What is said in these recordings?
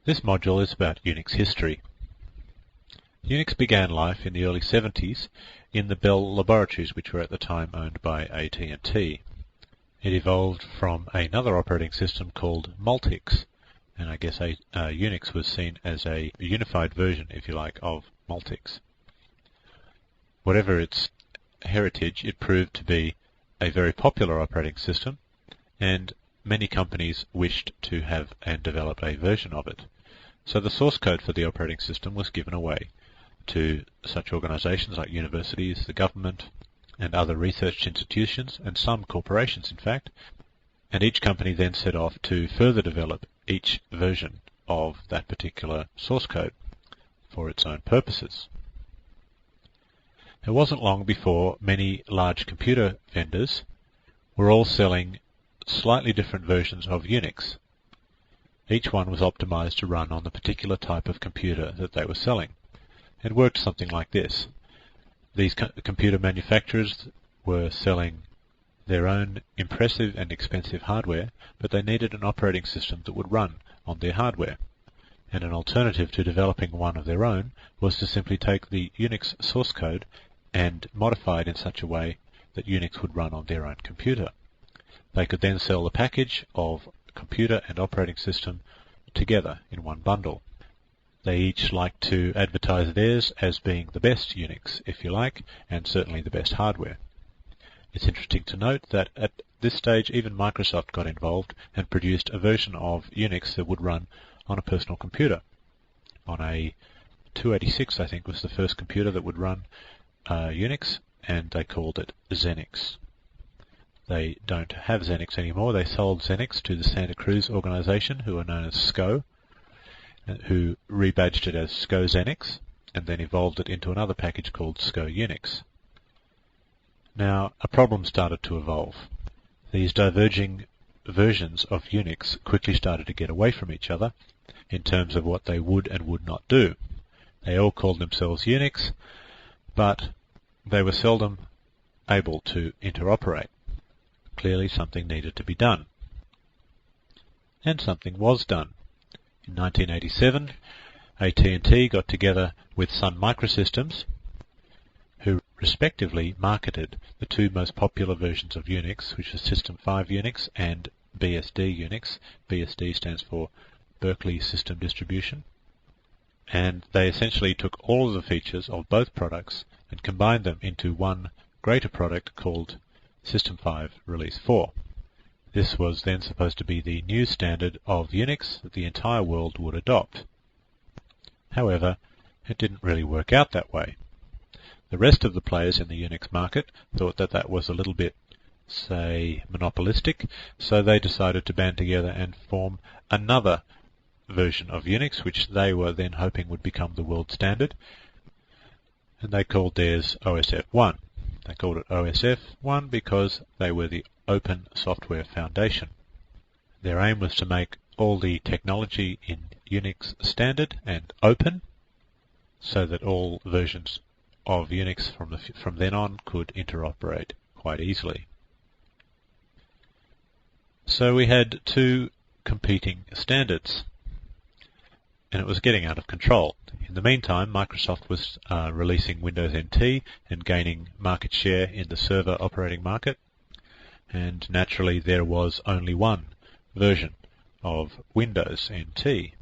This module is about Unix history. Unix began life in the early 70s in the Bell laboratories, which were at the time owned by AT&T. It evolved from another operating system called Multics, and I guess Unix was seen as a unified version, if you like, of Multics. Whatever its heritage, it proved to be a very popular operating system, and many companies wished to have and develop a version of it. So the source code for the operating system was given away to such organizations like universities, the government, and other research institutions, and some corporations in fact, and each company then set off to further develop each version of that particular source code for its own purposes. It wasn't long before many large computer vendors were all selling slightly different versions of Unix. Each one was optimized to run on the particular type of computer that they were selling. It worked something like this. These computer manufacturers were selling their own impressive and expensive hardware, but they needed an operating system that would run on their hardware. And an alternative to developing one of their own was to simply take the Unix source code and modify it in such a way that Unix would run on their own computer. They could then sell the package of computer and operating system together in one bundle. They each liked to advertise theirs as being the best Unix, if you like, and certainly the best hardware. It's interesting to note that at this stage even Microsoft got involved and produced a version of Unix that would run on a personal computer. On a 286, I think, was the first computer that would run Unix, and they called it Xenix. They don't have Xenix anymore. They sold Xenix to the Santa Cruz organization, who are known as SCO, who rebadged it as SCO Xenix, and then evolved it into another package called SCO Unix. Now, a problem started to evolve. These diverging versions of Unix quickly started to get away from each other in terms of what they would and would not do. They all called themselves Unix, but they were seldom able to interoperate. Clearly something needed to be done. And something was done. In 1987, AT&T got together with Sun Microsystems, who respectively marketed the two most popular versions of Unix, which was System.5.UNIX and BSD-UNIX. BSD stands for Berkeley System Distribution. And they essentially took all of the features of both products and combined them into one greater product called System 5 Release 4. This was then supposed to be the new standard of Unix that the entire world would adopt. However, it didn't really work out that way. The rest of the players in the Unix market thought that that was a little bit, say, monopolistic, so they decided to band together and form another version of Unix, which they were then hoping would become the world standard, and they called theirs OSF1. They called it OSF1 because they were the Open Software Foundation. Their aim was to make all the technology in Unix standard and open, so that all versions of Unix from then on could interoperate quite easily. So we had two competing standards, and it was getting out of control. In the meantime, Microsoft was releasing Windows NT and gaining market share in the server operating market, and naturally there was only one version of Windows NT.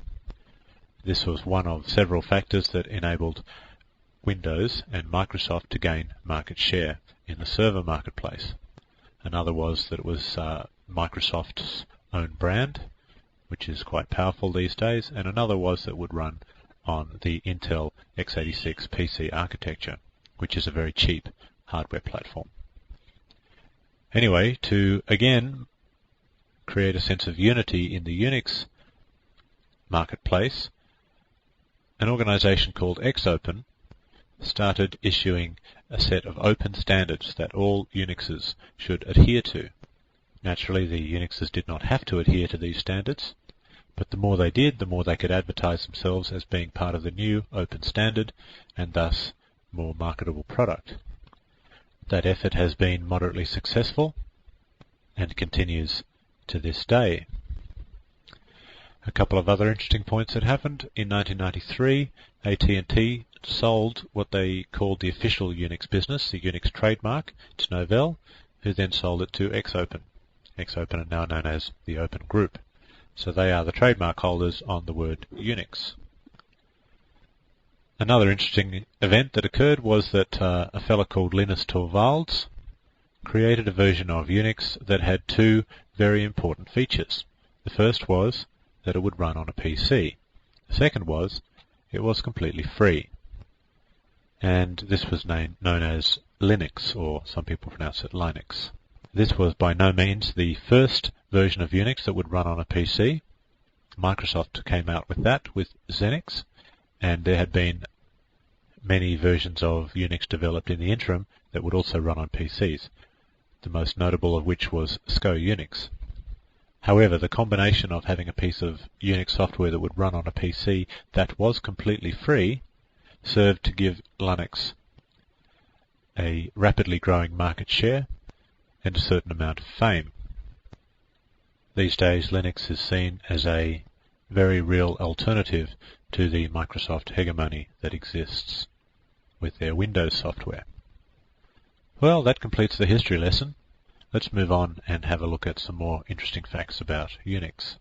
This was one of several factors that enabled Windows and Microsoft to gain market share in the server marketplace. Another was that it was Microsoft's own brand, which is quite powerful these days, and another was that it would run on the Intel x86 PC architecture, which is a very cheap hardware platform. Anyway, to again create a sense of unity in the Unix marketplace, an organization called XOpen started issuing a set of open standards that all Unixes should adhere to. Naturally, the Unixes did not have to adhere to these standards, but the more they did, the more they could advertise themselves as being part of the new open standard, and thus more marketable product. That effort has been moderately successful and continues to this day. A couple of other interesting points that happened. In 1993, AT&T sold what they called the official Unix business, the Unix trademark, to Novell, who then sold it to Xopen. Xopen are now known as the Open Group. So they are the trademark holders on the word Unix. Another interesting event that occurred was that a fellow called Linus Torvalds created a version of Unix that had two very important features. The first was that it would run on a PC. The second was it was completely free. And this was known as Linux, or some people pronounce it Linux. This was by no means the first version of Unix that would run on a PC. Microsoft came out with that with Xenix, and there had been many versions of Unix developed in the interim that would also run on PCs, the most notable of which was SCO Unix. However, the combination of having a piece of Unix software that would run on a PC that was completely free served to give Linux a rapidly growing market share and a certain amount of fame. These days, Linux is seen as a very real alternative to the Microsoft hegemony that exists with their Windows software. Well, that completes the history lesson. Let's move on and have a look at some more interesting facts about Unix.